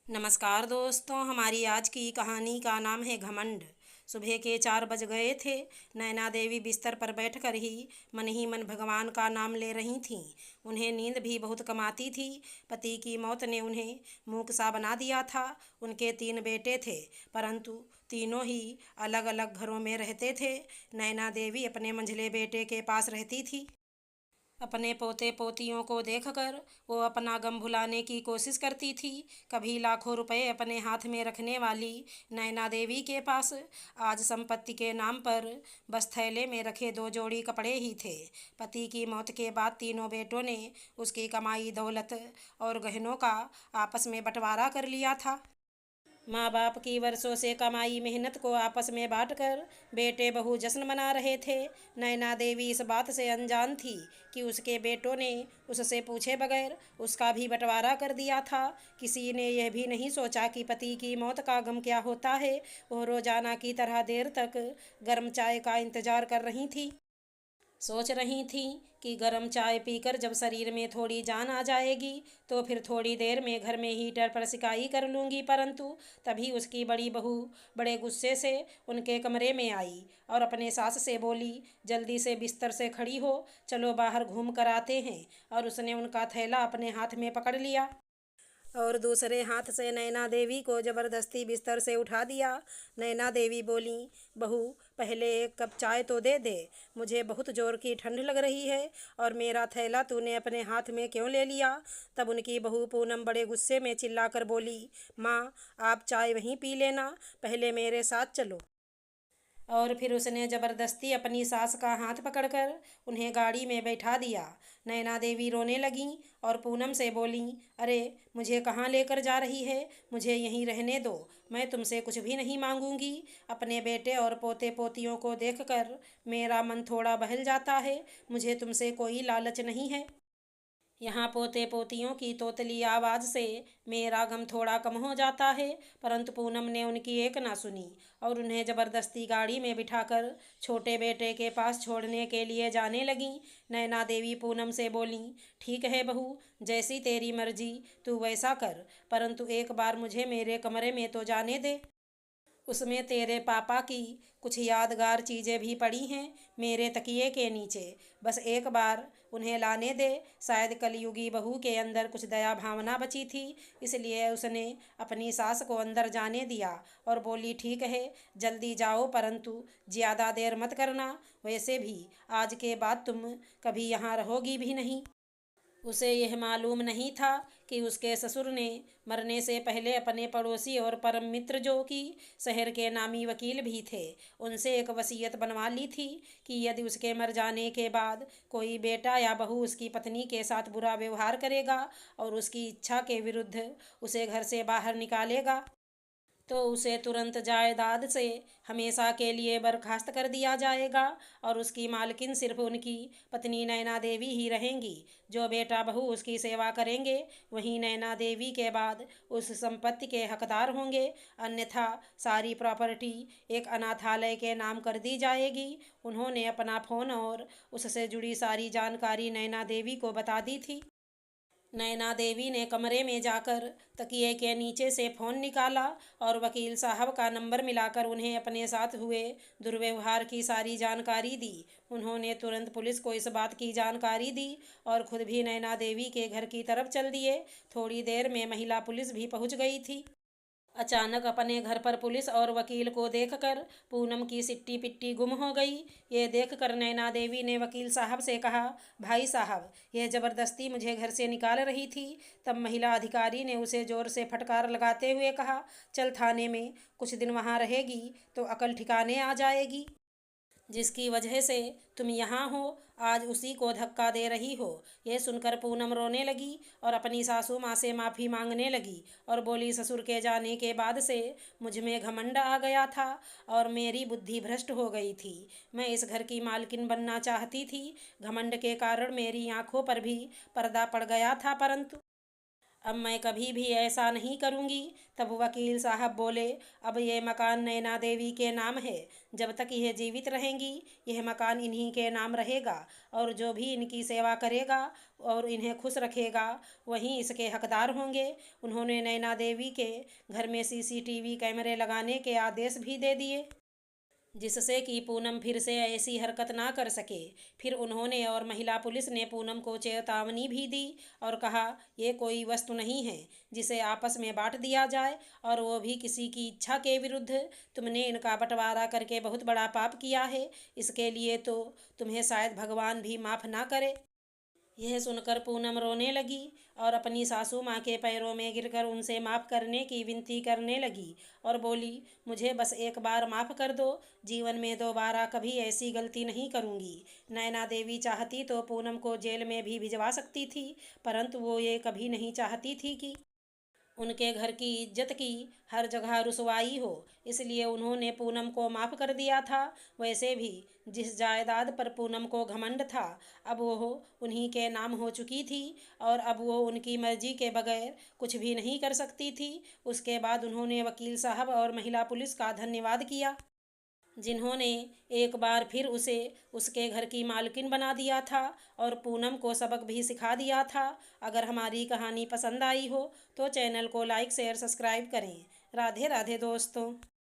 नमस्कार दोस्तों, हमारी आज की कहानी का नाम है घमंड। सुबह के 4 बज गए थे। नैना देवी बिस्तर पर बैठकर ही मन भगवान का नाम ले रही थीं। उन्हें नींद भी बहुत कम आती थी। पति की मौत ने उन्हें मूक सा बना दिया था। उनके 3 बेटे थे, परंतु तीनों ही अलग अलग घरों में रहते थे। नैना देवी अपने मंझले बेटे के पास रहती थी। अपने पोते पोतियों को देखकर वो अपना गम भुलाने की कोशिश करती थी। कभी लाखों रुपए अपने हाथ में रखने वाली नैना देवी के पास आज संपत्ति के नाम पर बस थैले में रखे 2 जोड़ी कपड़े ही थे। पति की मौत के बाद तीनों बेटों ने उसकी कमाई दौलत और गहनों का आपस में बंटवारा कर लिया था। माँ बाप की वर्षों से कमाई मेहनत को आपस में बांटकर बेटे बहू जश्न मना रहे थे। नैना देवी इस बात से अनजान थी कि उसके बेटों ने उससे पूछे बगैर उसका भी बंटवारा कर दिया था। किसी ने यह भी नहीं सोचा कि पति की मौत का गम क्या होता है। वो रोजाना की तरह देर तक गर्म चाय का इंतजार कर रही थी। सोच रही थी कि गर्म चाय पीकर जब शरीर में थोड़ी जान आ जाएगी तो फिर थोड़ी देर में घर में हीटर पर सिकाई कर लूँगी। परंतु तभी उसकी बड़ी बहू बड़े गुस्से से उनके कमरे में आई और अपने सास से बोली, जल्दी से बिस्तर से खड़ी हो, चलो बाहर घूम कर आते हैं। और उसने उनका थैला अपने हाथ में पकड़ लिया और दूसरे हाथ से नैना देवी को जबरदस्ती बिस्तर से उठा दिया। नैना देवी बोली, बहू, पहले 1 कप चाय तो दे दे। मुझे बहुत जोर की ठंड लग रही है और मेरा थैला तूने अपने हाथ में क्यों ले लिया। तब उनकी बहू पूनम बड़े गुस्से में चिल्लाकर बोली, माँ, आप चाय वहीं पी लेना, पहले मेरे साथ चलो। और फिर उसने ज़बरदस्ती अपनी सास का हाथ पकड़कर उन्हें गाड़ी में बैठा दिया। नैना देवी रोने लगीं और पूनम से बोलीं, अरे, मुझे कहाँ लेकर जा रही है, मुझे यहीं रहने दो, मैं तुमसे कुछ भी नहीं मांगूंगी। अपने बेटे और पोते पोतियों को देखकर मेरा मन थोड़ा बहल जाता है। मुझे तुमसे कोई लालच नहीं है। यहाँ पोते पोतियों की तोतली आवाज़ से मेरा गम थोड़ा कम हो जाता है। परंतु पूनम ने उनकी एक ना सुनी और उन्हें ज़बरदस्ती गाड़ी में बिठाकर छोटे बेटे के पास छोड़ने के लिए जाने लगीं। नैना देवी पूनम से बोलीं, ठीक है बहू, जैसी तेरी मर्जी तू वैसा कर, परंतु एक बार मुझे मेरे कमरे में तो जाने दे। उसमें तेरे पापा की कुछ यादगार चीज़ें भी पड़ी हैं मेरे तकिए के नीचे। बस एक बार उन्हें लाने दे। शायद कलयुगी बहू के अंदर कुछ दया भावना बची थी, इसलिए उसने अपनी सास को अंदर जाने दिया और बोली, ठीक है, जल्दी जाओ, परंतु ज़्यादा देर मत करना। वैसे भी आज के बाद तुम कभी यहाँ रहोगी भी नहीं। उसे यह मालूम नहीं था कि उसके ससुर ने मरने से पहले अपने पड़ोसी और परम मित्र, जो कि शहर के नामी वकील भी थे, उनसे एक वसीयत बनवा ली थी कि यदि उसके मर जाने के बाद कोई बेटा या बहू उसकी पत्नी के साथ बुरा व्यवहार करेगा और उसकी इच्छा के विरुद्ध उसे घर से बाहर निकालेगा तो उसे तुरंत जायदाद से हमेशा के लिए बर्खास्त कर दिया जाएगा और उसकी मालकिन सिर्फ उनकी पत्नी नैना देवी ही रहेंगी। जो बेटा बहू उसकी सेवा करेंगे वही नैना देवी के बाद उस संपत्ति के हकदार होंगे, अन्यथा सारी प्रॉपर्टी एक अनाथालय के नाम कर दी जाएगी। उन्होंने अपना फ़ोन और उससे जुड़ी सारी जानकारी नैना देवी को बता दी थी। नैना देवी ने कमरे में जाकर तकिए के नीचे से फ़ोन निकाला और वकील साहब का नंबर मिलाकर उन्हें अपने साथ हुए दुर्व्यवहार की सारी जानकारी दी। उन्होंने तुरंत पुलिस को इस बात की जानकारी दी और खुद भी नैना देवी के घर की तरफ चल दिए। थोड़ी देर में महिला पुलिस भी पहुंच गई थी। अचानक अपने घर पर पुलिस और वकील को देखकर पूनम की सिट्टी पिट्टी गुम हो गई। ये देखकर नैना देवी ने वकील साहब से कहा, भाई साहब, यह ज़बरदस्ती मुझे घर से निकाल रही थी। तब महिला अधिकारी ने उसे ज़ोर से फटकार लगाते हुए कहा, चल थाने में, कुछ दिन वहाँ रहेगी तो अकल ठिकाने आ जाएगी। जिसकी वजह से तुम यहाँ हो, आज उसी को धक्का दे रही हो। यह सुनकर पूनम रोने लगी और अपनी सासू माँ से माफ़ी मांगने लगी और बोली, ससुर के जाने के बाद से मुझ में घमंड आ गया था और मेरी बुद्धि भ्रष्ट हो गई थी। मैं इस घर की मालकिन बनना चाहती थी। घमंड के कारण मेरी आंखों पर भी पर्दा पड़ गया था, परंतु अब मैं कभी भी ऐसा नहीं करूँगी। तब वकील साहब बोले, अब ये मकान नैना देवी के नाम है। जब तक यह जीवित रहेंगी यह मकान इन्हीं के नाम रहेगा, और जो भी इनकी सेवा करेगा और इन्हें खुश रखेगा वहीं इसके हकदार होंगे। उन्होंने नैना देवी के घर में सीसीटीवी कैमरे लगाने के आदेश भी दे दिए, जिससे कि पूनम फिर से ऐसी हरकत ना कर सके। फिर उन्होंने और महिला पुलिस ने पूनम को चेतावनी भी दी और कहा, ये कोई वस्तु नहीं है जिसे आपस में बांट दिया जाए, और वो भी किसी की इच्छा के विरुद्ध। तुमने इनका बंटवारा करके बहुत बड़ा पाप किया है, इसके लिए तो तुम्हें शायद भगवान भी माफ़ ना करे। यह सुनकर पूनम रोने लगी और अपनी सासू माँ के पैरों में गिरकर उनसे माफ़ करने की विनती करने लगी और बोली, मुझे बस एक बार माफ़ कर दो, जीवन में दोबारा कभी ऐसी गलती नहीं करूँगी। नैना देवी चाहती तो पूनम को जेल में भी भिजवा सकती थी, परंतु वो ये कभी नहीं चाहती थी कि उनके घर की इज्जत की हर जगह रुसवाई हो, इसलिए उन्होंने पूनम को माफ़ कर दिया था। वैसे भी जिस जायदाद पर पूनम को घमंड था, अब वो उन्हीं के नाम हो चुकी थी, और अब वो उनकी मर्जी के बगैर कुछ भी नहीं कर सकती थी। उसके बाद उन्होंने वकील साहब और महिला पुलिस का धन्यवाद किया, जिन्होंने एक बार फिर उसे उसके घर की मालकिन बना दिया था और पूनम को सबक भी सिखा दिया था। अगर हमारी कहानी पसंद आई हो तो चैनल को लाइक शेयर सब्सक्राइब करें। राधे राधे दोस्तों।